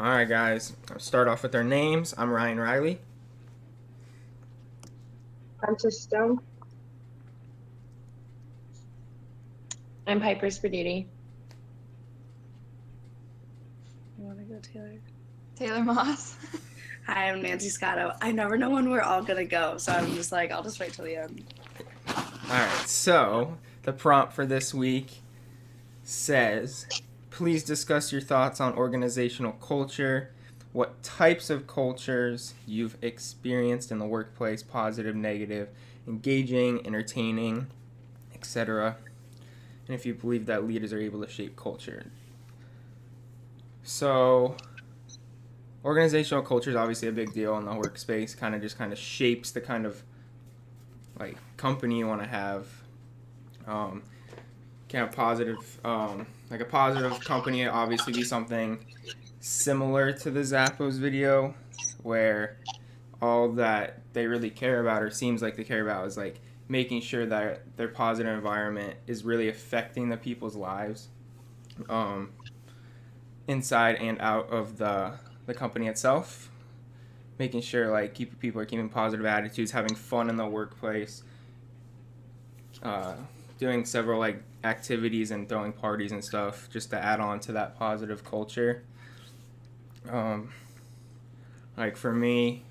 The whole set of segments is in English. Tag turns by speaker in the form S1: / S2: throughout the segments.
S1: All right, guys. I'll start off with our names. I'm Ryan Riley.
S2: I'm just Stone.
S3: I'm Piper Spediti.
S4: You want to go, Taylor?
S5: Taylor Moss.
S4: Hi, I'm Nancy Scotto. I never know when we're all gonna go, so I'm just like, I'll just wait till the end.
S1: All right, so the prompt for this week says, please discuss your thoughts on organizational culture, what types of cultures you've experienced in the workplace, positive, negative, engaging, entertaining, etc., and if you believe that leaders are able to shape culture. So, organizational culture is obviously a big deal in the workspace. Kind of shapes the kind of like company you want to have. Can have positive, like a positive company, obviously be something similar to the Zappos video, where all that they really care about, or seems like they care about, is like making sure that their positive environment is really affecting the people's lives, um, inside and out of the company itself. Making sure like people are keeping positive attitudes, having fun in the workplace, uh, doing several like activities and throwing parties and stuff just to add on to that positive culture. Um, like for me,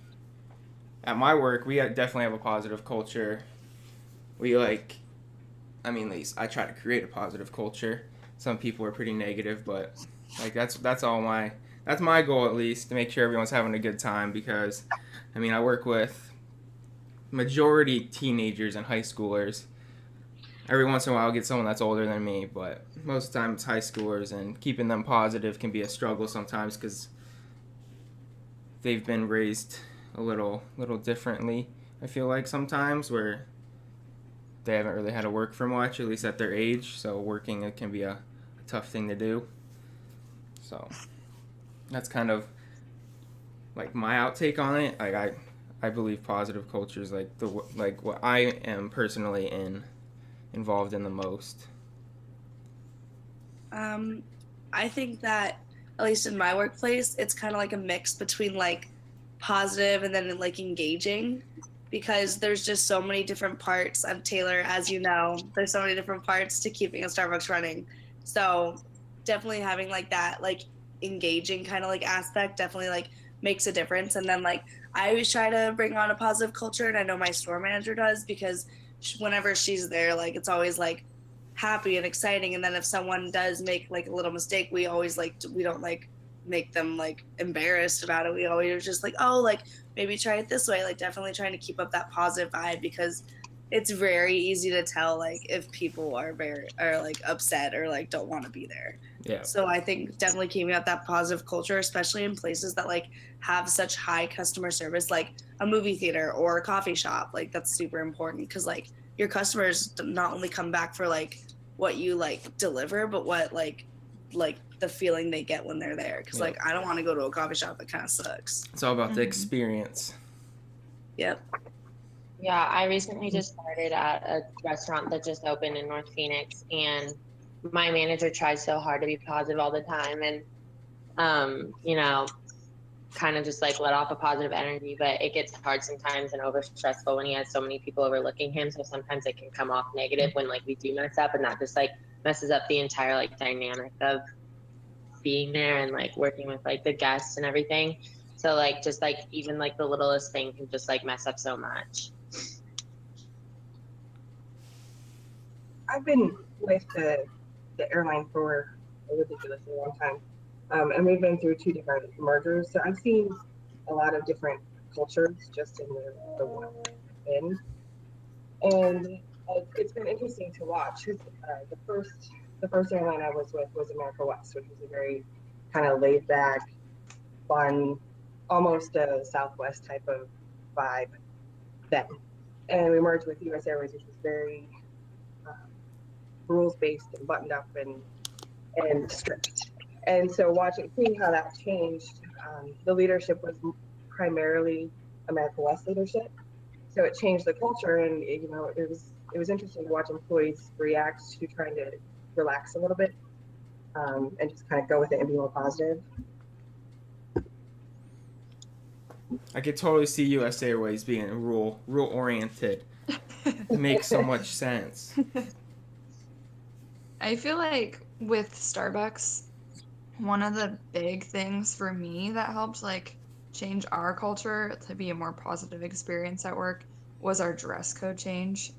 S1: at my work, we definitely have a positive culture. We like, I mean, at least I try to create a positive culture. Some people are pretty negative, but like that's my goal at least, to make sure everyone's having a good time, because I mean, I work with majority teenagers and high schoolers. Every once in a while I'll get someone that's older than me, but most of the time it's high schoolers, and keeping them positive can be a struggle sometimes because they've been raised a little differently. I feel like sometimes where they haven't really had to work for much, at least at their age. So working, it can be a tough thing to do. So that's kind of like my outtake on it. Like I believe positive culture is like what I am personally involved in the most.
S4: Um, I think that at least in my workplace, it's kind of like a mix between like positive and then like engaging, because there's just so many different parts. I'm Taylor, as you know, there's so many different parts to keeping a Starbucks running. So definitely having like that like engaging kind of like aspect definitely like makes a difference. And then like I always try to bring on a positive culture, and I know my store manager does, because whenever she's there, like it's always like happy and exciting. And then if someone does make like a little mistake, we always like we don't like make them like embarrassed about it. We always are just like, oh, like maybe try it this way, like definitely trying to keep up that positive vibe, because it's very easy to tell like if people are like upset or like don't want to be there.
S1: Yeah.
S4: So I think definitely keeping up that positive culture, especially in places that like have such high customer service, like a movie theater or a coffee shop, like that's super important, because like your customers not only come back for like what you like deliver, but what like the feeling they get when they're there, because
S1: Yeah.
S4: like I don't want to go to a coffee shop that kind of sucks.
S1: It's all about the experience.
S4: Yep.
S3: Yeah, I recently just started at a restaurant that just opened in North Phoenix, and my manager tries so hard to be positive all the time, and you know, kind of just like let off a positive energy, but it gets hard sometimes and over stressful when he has so many people overlooking him. So sometimes it can come off negative when like we do mess up, and that just like messes up the entire like dynamic of being there and like working with like the guests and everything. So like just like even like the littlest thing can just like mess up so much.
S2: I've been with the airline for a ridiculously long time, and we've been through two different mergers. So I've seen a lot of different cultures just in the one I've been, and it's been interesting to watch. Because the first airline I was with was America West, which was a very kind of laid back, fun, almost a Southwest type of vibe then. And we merged with U.S. Airways, which was very rules based and buttoned up and strict. And so seeing how that changed, the leadership was primarily America West leadership. So it changed the culture, and it was interesting to watch employees react to trying to relax a little bit, and just kind of go with it and be more positive.
S1: I could totally see U.S. Airways being rule oriented. It makes so much sense.
S5: I feel like with Starbucks, one of the big things for me that helped like change our culture to be a more positive experience at work was our dress code change.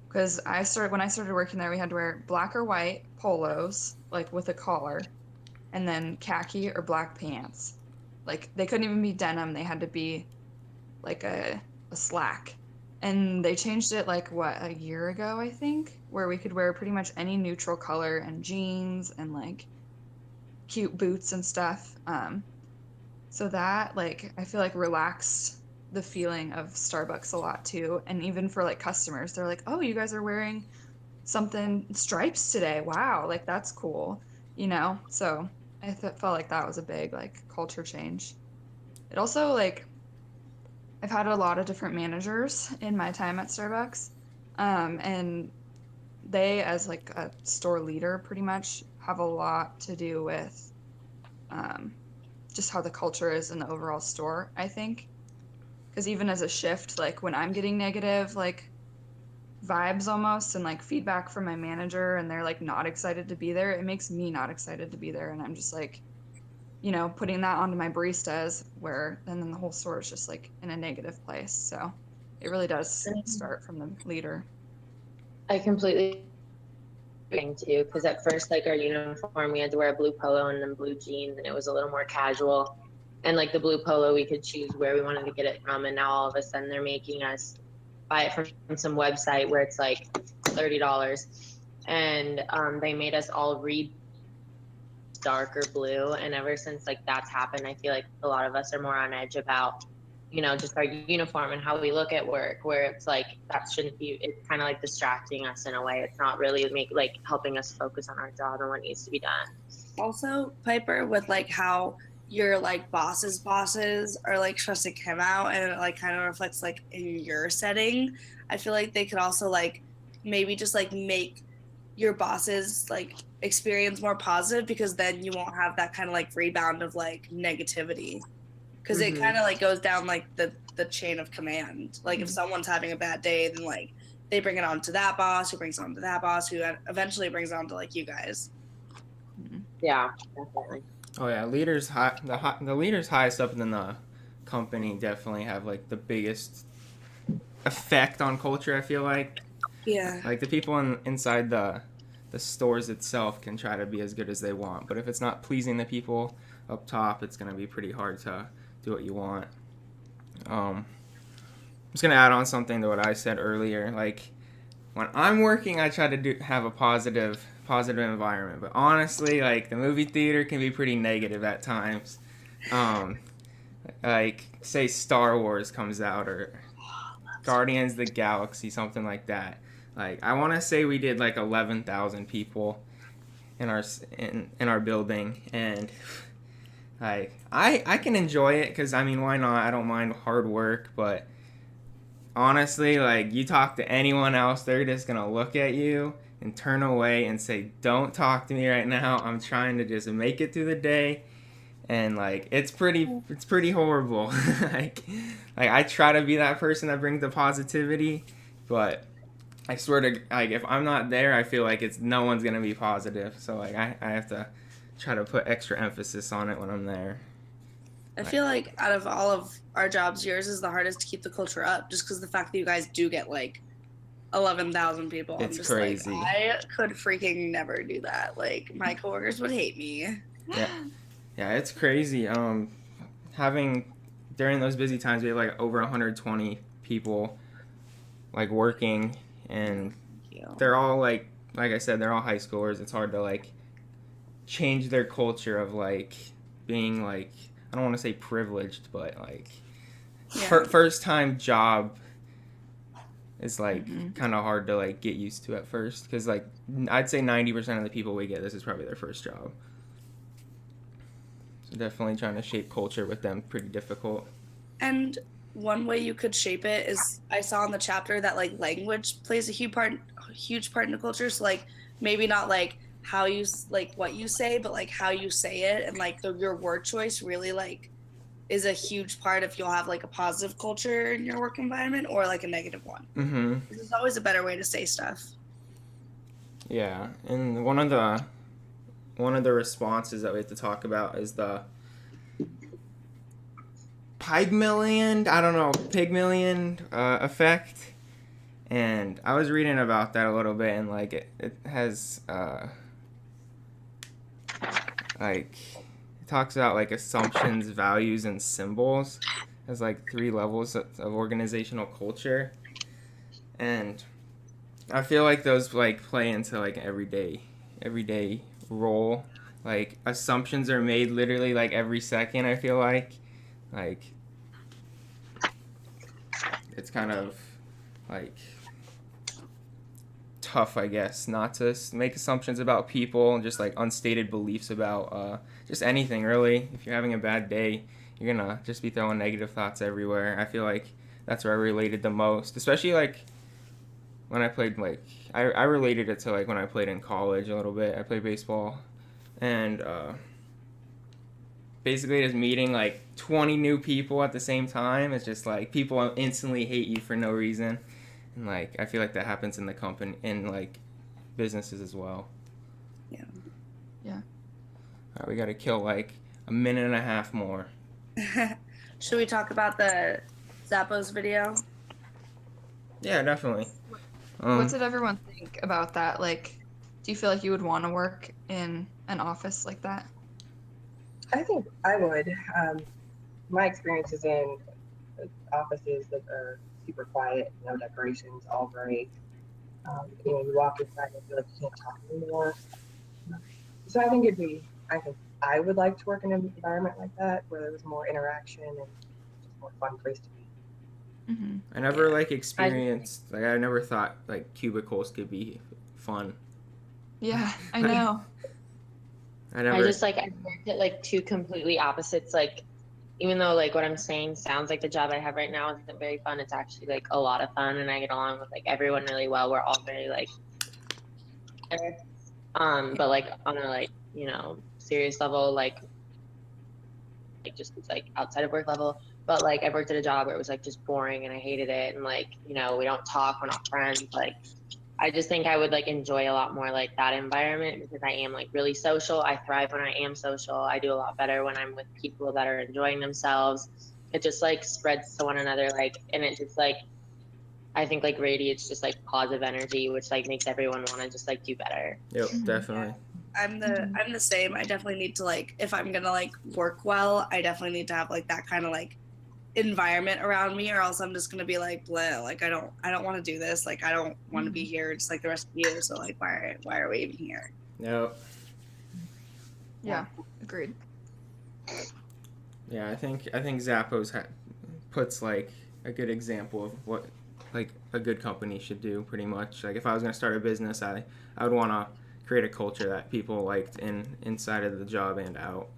S5: Because when I started working there, we had to wear black or white polos, like with a collar, and then khaki or black pants. Like they couldn't even be denim; they had to be like a slack. And they changed it like what, a year ago, I think, where we could wear pretty much any neutral color and jeans and like cute boots and stuff. So that like I feel like relaxed the feeling of Starbucks a lot too. And even for like customers, they're like, "Oh, you guys are wearing something stripes today. Wow, like that's cool." You know? So felt like that was a big like culture change. It also like I've had a lot of different managers in my time at Starbucks. And they, as like a store leader, pretty much have a lot to do with um, just how the culture is in the overall store, I think. Because even as a shift, like when I'm getting negative, like vibes almost and like feedback from my manager and they're like not excited to be there, it makes me not excited to be there. And I'm just like, you know, putting that onto my baristas where and then the whole store is just like in a negative place. So it really does start from the leader.
S3: I completely agree too, because at first, like our uniform, we had to wear a blue polo and then blue jeans, and it was a little more casual. And like the blue polo, we could choose where we wanted to get it from, and now all of a sudden they're making us buy it from some website where it's like $30, and they made us all read darker blue. And ever since like that's happened, I feel like a lot of us are more on edge about just our uniform and how we look at work, where it's like that shouldn't be, it's kind of like distracting us in a way. It's not really like helping us focus on our job and what needs to be done.
S4: Also, Piper, with like how your like bosses are like stressing him out and it like kind of reflects like in your setting, I feel like they could also like maybe just like make your bosses like experience more positive, because then you won't have that kind of like rebound of like negativity, because it kind of like goes down like the chain of command. Like if someone's having a bad day, then like they bring it on to that boss, who brings it on to that boss, who eventually brings it on to like you guys.
S3: Yeah, definitely.
S1: Oh yeah, the leaders highest up in the company definitely have like the biggest effect on culture. I feel like.
S4: Yeah.
S1: Like the people inside the stores itself can try to be as good as they want, but if it's not pleasing the people up top, it's gonna be pretty hard to do what you want. I'm just gonna add on something to what I said earlier. Like when I'm working, I try to have a positive environment, but honestly, like the movie theater can be pretty negative at times. Like say Star Wars comes out or Guardians of the Galaxy, something like that. Like I want to say we did like 11,000 people in our building, and like I can enjoy it because I mean why not? I don't mind hard work, but honestly, like you talk to anyone else, they're just gonna look at you and turn away and say, "Don't talk to me right now. I'm trying to just make it through the day." And like it's pretty horrible. like I try to be that person that brings the positivity, but I swear to like if I'm not there, I feel like no one's gonna be positive. So like I have to try to put extra emphasis on it when I'm there.
S4: I feel like out of all of our jobs, yours is the hardest to keep the culture up, just because the fact that you guys do get like 11,000 people.
S1: It's
S4: I'm just
S1: crazy.
S4: Like, I could freaking never do that. Like my coworkers would hate me.
S1: Yeah, it's crazy. Having during those busy times, we have like over 120 people like working, and they're all like I said, they're all high schoolers. It's hard to like change their culture of like being like, I don't want to say privileged, but like first time job is like kind of hard to like get used to at first, because like I'd say 90% of the people we get, this is probably their first job. So definitely trying to shape culture with them, pretty difficult.
S4: And one way you could shape it is, I saw in the chapter that like language plays a huge part in the culture. So like maybe not like how you like what you say, but like how you say it, and like your word choice really like is a huge part if you'll have like a positive culture in your work environment or like a negative one.
S1: Mm-hmm.
S4: There's always a better way to say stuff.
S1: Yeah, and one of the responses that we have to talk about is the Pygmalion, I don't know, Pygmalion effect. And I was reading about that a little bit, and like it has like it talks about like assumptions, values, and symbols as like 3 levels of organizational culture, and I feel like those like play into like everyday role. Like assumptions are made literally like every second. I feel like it's kind of like tough, I guess, not to make assumptions about people and just like unstated beliefs about just anything really. If you're having a bad day, you're gonna just be throwing negative thoughts everywhere. I feel like that's where I related the most, especially like when I played like I related it to like when I played in college a little bit. I played baseball, and basically just meeting like 20 new people at the same time. It's just like people instantly hate you for no reason. And like I feel like that happens in the company in like businesses as well.
S4: Yeah.
S5: Yeah.
S1: All right, we got to kill like a minute and a half more.
S4: Should we talk about the Zappos video?
S1: Yeah, definitely.
S5: What did everyone think about that? Like, do you feel like you would want to work in an office like that?
S2: I think I would. My experience is in offices that are super quiet, no decorations, all very, you walk inside and feel like you can't talk anymore. So I think I would like to work in an environment like that where there was more interaction and just more fun place to be.
S5: Mm-hmm.
S1: I never like experienced like I never thought like cubicles could be fun.
S5: Yeah, I know.
S1: I never.
S3: I just like I worked at like 2 completely opposites. Like, even though like what I'm saying sounds like the job I have right now isn't very fun, it's actually like a lot of fun, and I get along with like everyone really well. We're all very like, but like on a like serious level, like just like outside of work level. But like I worked at a job where it was like just boring and I hated it, and like we don't talk, we're not friends. Like I just think I would like enjoy a lot more like that environment because I am like really social. I thrive when I am social. I do a lot better when I'm with people that are enjoying themselves. It just like spreads to one another, like, and it just like I think like radiates just like positive energy, which like makes everyone want to just like do better.
S1: Yep, definitely.
S4: I'm the same. I definitely need to like if I'm gonna like work well, I definitely need to have like that kind of like environment around me, or else I'm just gonna be like bleh, like I don't want to do this, like I don't want to be here just like the rest of you, so like why are we even here?
S1: Yep.
S5: Yeah, agreed.
S1: Yeah, I think Zappos puts like a good example of what like a good company should do. Pretty much, like if I was gonna start a business, I would want to create a culture that people liked inside of the job and out.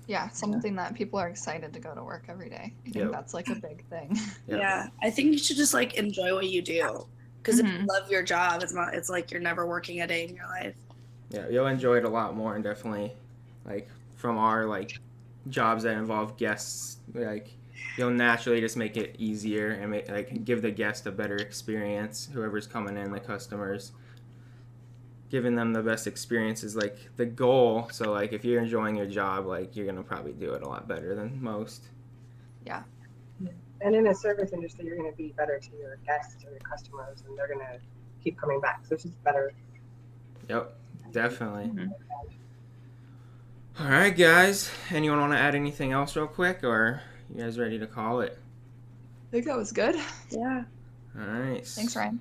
S5: Yeah, something that people are excited to go to work every day. I think
S1: Yep.
S5: that's like a big thing.
S1: Yep.
S4: Yeah, I think you should just like enjoy what you do, because if you
S5: Mhm.
S4: love your job, it's like you're never working a day in your life.
S1: Yeah, you'll enjoy it a lot more, and definitely, like from our like jobs that involve guests, like you'll naturally just make it easier and like give the guest a better experience. Whoever's coming in, the customers, giving them the best experience is like the goal. So like if you're enjoying your job, like you're gonna probably do it a lot better than most.
S2: And in a service industry, you're going to be better to your guests or your customers, and they're going to keep coming back. So it's just better.
S1: Yep, definitely.
S5: Mhm.
S1: All right, guys. Anyone want to add anything else real quick, or you guys ready to call it?
S5: I think that was good.
S4: Yeah.
S1: All right.
S5: Thanks, Ryan.